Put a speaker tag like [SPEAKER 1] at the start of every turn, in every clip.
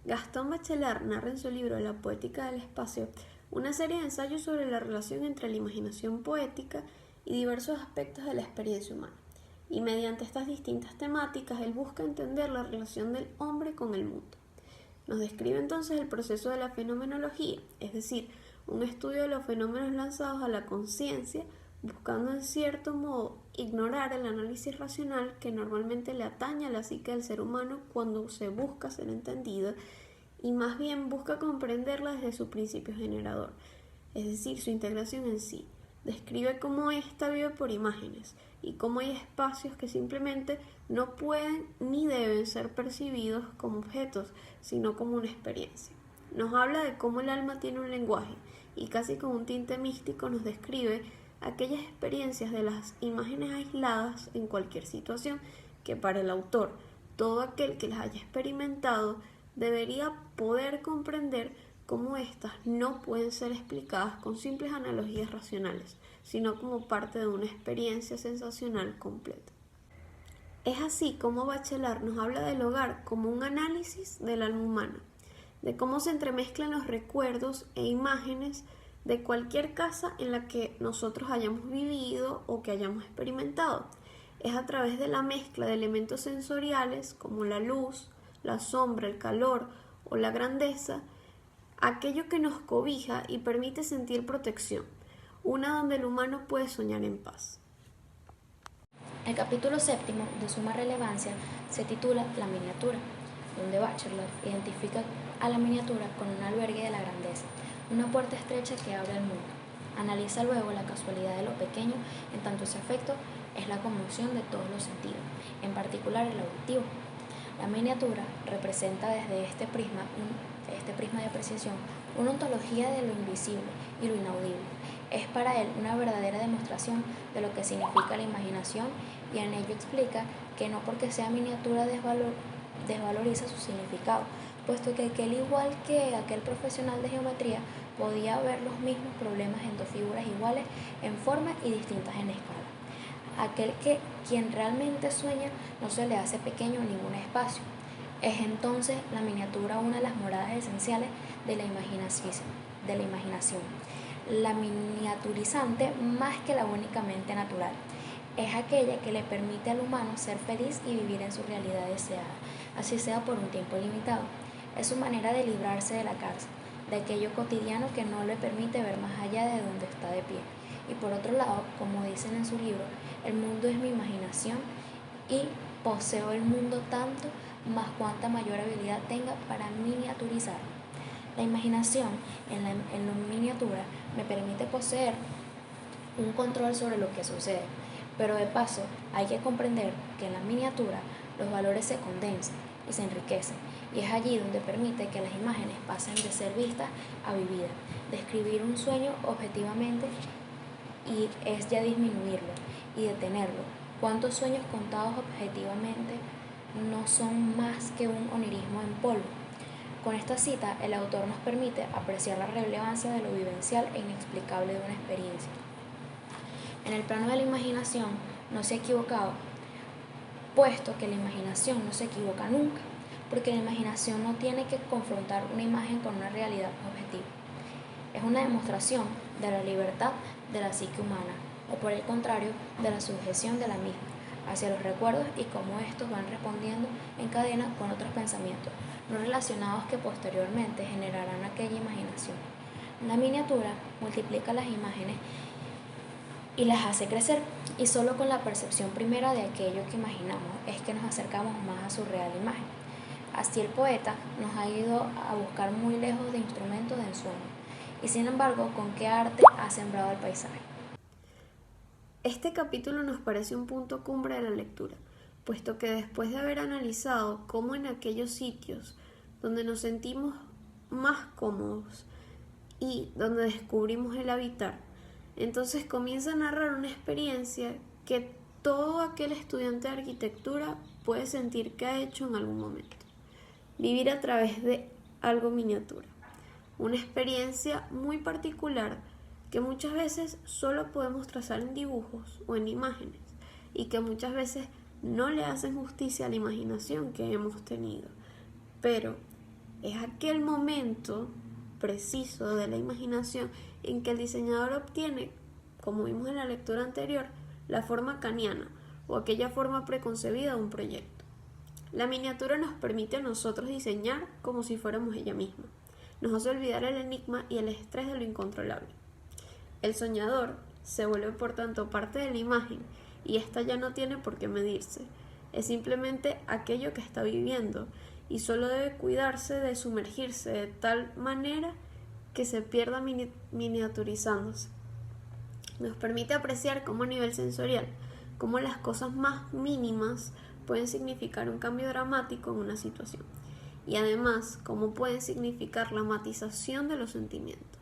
[SPEAKER 1] Gaston Bachelard narra en su libro La poética del espacio una serie de ensayos sobre la relación entre la imaginación poética y diversos aspectos de la experiencia humana. Y mediante estas distintas temáticas, él busca entender la relación del hombre con el mundo. Nos describe entonces el proceso de la fenomenología, es decir, un estudio de los fenómenos lanzados a la conciencia, buscando en cierto modo ignorar el análisis racional que normalmente le atañe a la psique del ser humano cuando se busca ser entendida, y más bien busca comprenderla desde su principio generador, es decir, su integración en sí. Describe cómo ésta vive por imágenes y cómo hay espacios que simplemente no pueden ni deben ser percibidos como objetos, sino como una experiencia. Nos habla de cómo el alma tiene un lenguaje y casi con un tinte místico nos describe aquellas experiencias de las imágenes aisladas en cualquier situación que para el autor, todo aquel que las haya experimentado debería poder comprender cómo éstas no pueden ser explicadas con simples analogías racionales, sino como parte de una experiencia sensacional completa. Es así como Bachelard nos habla del hogar como un análisis del alma humana, de cómo se entremezclan los recuerdos e imágenes de cualquier casa en la que nosotros hayamos vivido o que hayamos experimentado. Es a través de la mezcla de elementos sensoriales como la luz, la sombra, el calor o la grandeza, aquello que nos cobija y permite sentir protección, una donde el humano puede soñar en paz.
[SPEAKER 2] El capítulo séptimo, de suma relevancia, se titula La miniatura, donde Bachelard identifica a la miniatura con un albergue de la grandeza, una puerta estrecha que abre el mundo. Analiza luego la casualidad de lo pequeño, en tanto ese efecto es la conmoción de todos los sentidos, en particular el auditivo. La miniatura representa desde este prisma de apreciación una ontología de lo invisible y lo inaudible. Es para él una verdadera demostración de lo que significa la imaginación, y en ello explica que no porque sea miniatura desvaloriza su significado, puesto que aquel, igual que aquel profesional de geometría, podía ver los mismos problemas en dos figuras iguales en forma y distintas en escala. Aquel quien realmente sueña no se le hace pequeño ningún espacio. Es entonces la miniatura una de las moradas esenciales de la imaginación, la miniaturizante más que la únicamente natural. Es aquella que le permite al humano ser feliz y vivir en su realidad deseada, así sea por un tiempo limitado. Es su manera de librarse de la cárcel, de aquello cotidiano que no le permite ver más allá de donde está de pie. Y por otro lado, como dicen en su libro, el mundo es mi imaginación y poseo el mundo tanto más cuanta mayor habilidad tenga para miniaturizar. La imaginación en la miniatura me permite poseer un control sobre lo que sucede, pero de paso hay que comprender que en la miniatura los valores se condensan y se enriquecen, y es allí donde permite que las imágenes pasen de ser vistas a vividas. Describir un sueño objetivamente y es ya disminuirlo y detenerlo. ¿Cuántos sueños contados objetivamente no son más que un onirismo en polvo? Con esta cita, el autor nos permite apreciar la relevancia de lo vivencial e inexplicable de una experiencia. En el plano de la imaginación no se ha equivocado, puesto que la imaginación no se equivoca nunca, porque la imaginación no tiene que confrontar una imagen con una realidad objetiva. Es una demostración de la libertad de la psique humana, o por el contrario, de la sujeción de la misma hacia los recuerdos y cómo estos van respondiendo en cadena con otros pensamientos no relacionados que posteriormente generarán aquella imaginación. La miniatura multiplica las imágenes y las hace crecer, y solo con la percepción primera de aquello que imaginamos es que nos acercamos más a su real imagen. Así el poeta nos ha ido a buscar muy lejos de instrumentos de ensueño, y sin embargo, ¿con qué arte ha sembrado el paisaje?
[SPEAKER 1] Este capítulo nos parece un punto cumbre de la lectura, puesto que después de haber analizado cómo en aquellos sitios donde nos sentimos más cómodos y donde descubrimos el habitar, entonces comienza a narrar una experiencia que todo aquel estudiante de arquitectura puede sentir que ha hecho en algún momento. Vivir a través de algo miniatura. Una experiencia muy particular que muchas veces solo podemos trazar en dibujos o en imágenes, y que muchas veces no le hacen justicia a la imaginación que hemos tenido. Pero es aquel momento preciso de la imaginación en que el diseñador obtiene, como vimos en la lectura anterior, la forma kaniana o aquella forma preconcebida de un proyecto. La miniatura nos permite a nosotros diseñar como si fuéramos ella misma. Nos hace olvidar el enigma y el estrés de lo incontrolable. El soñador se vuelve por tanto parte de la imagen y ésta ya no tiene por qué medirse. Es simplemente aquello que está viviendo y solo debe cuidarse de sumergirse de tal manera que se pierda miniaturizándose. Nos permite apreciar cómo a nivel sensorial, cómo las cosas más mínimas pueden significar un cambio dramático en una situación y además cómo pueden significar la matización de los sentimientos.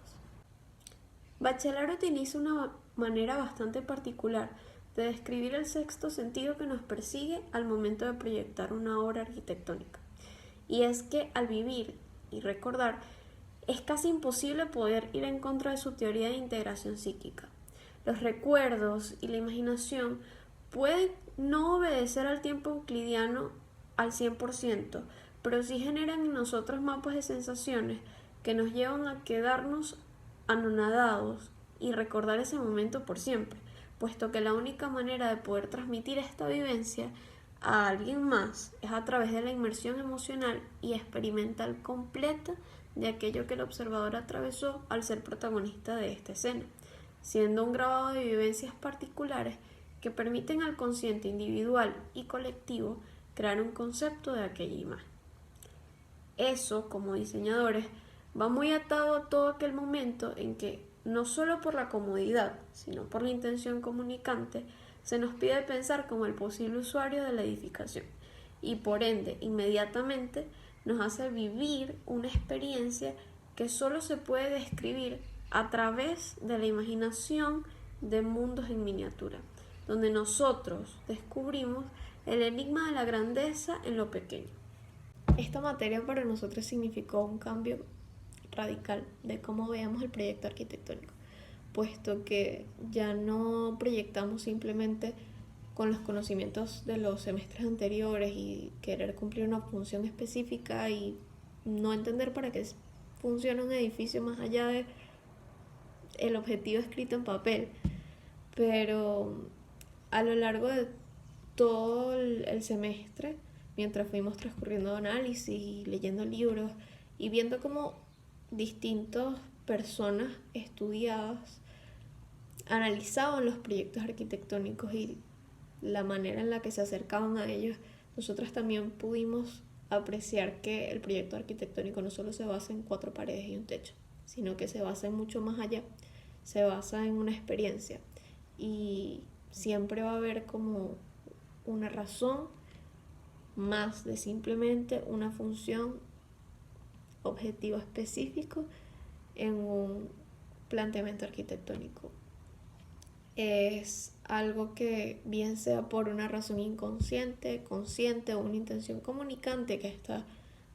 [SPEAKER 1] Bachelard utiliza una manera bastante particular de describir el sexto sentido que nos persigue al momento de proyectar una obra arquitectónica, y es que al vivir y recordar es casi imposible poder ir en contra de su teoría de integración psíquica. Los recuerdos y la imaginación pueden no obedecer al tiempo euclidiano al 100%, pero sí generan en nosotros mapas de sensaciones que nos llevan a quedarnos anonadados y recordar ese momento por siempre, puesto que la única manera de poder transmitir esta vivencia a alguien más es a través de la inmersión emocional y experimental completa de aquello que el observador atravesó al ser protagonista de esta escena, siendo un grabado de vivencias particulares que permiten al consciente individual y colectivo crear un concepto de aquella imagen. Eso, como diseñadores, va muy atado a todo aquel momento en que, no solo por la comodidad, sino por la intención comunicante, se nos pide pensar como el posible usuario de la edificación y por ende, inmediatamente, nos hace vivir una experiencia que solo se puede describir a través de la imaginación de mundos en miniatura, donde nosotros descubrimos el enigma de la grandeza en lo pequeño. Esta materia para nosotros significó un cambio radical de cómo veamos el proyecto arquitectónico, puesto que ya no proyectamos simplemente con los conocimientos de los semestres anteriores y querer cumplir una función específica y no entender para qué funciona un edificio más allá de el objetivo escrito en papel. Pero a lo largo de todo el semestre, mientras fuimos transcurriendo análisis y leyendo libros y viendo cómo distintas personas estudiadas analizaban los proyectos arquitectónicos y la manera en la que se acercaban a ellos, nosotros también pudimos apreciar que el proyecto arquitectónico no solo se basa en 4 paredes y un techo, sino que se basa en mucho más allá, se basa en una experiencia y siempre va a haber como una razón más de simplemente una función, objetivo específico en un planteamiento arquitectónico. Es algo que bien sea por una razón inconsciente, consciente o una intención comunicante que está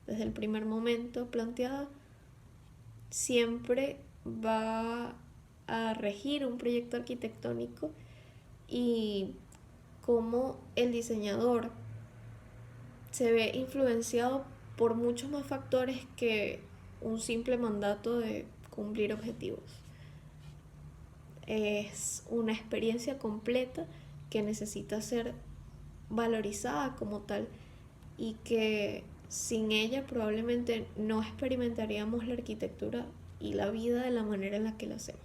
[SPEAKER 1] desde el primer momento planteada, siempre va a regir un proyecto arquitectónico y cómo el diseñador se ve influenciado por muchos más factores que un simple mandato de cumplir objetivos. Es una experiencia completa que necesita ser valorizada como tal y que sin ella probablemente no experimentaríamos la arquitectura y la vida de la manera en la que la hacemos.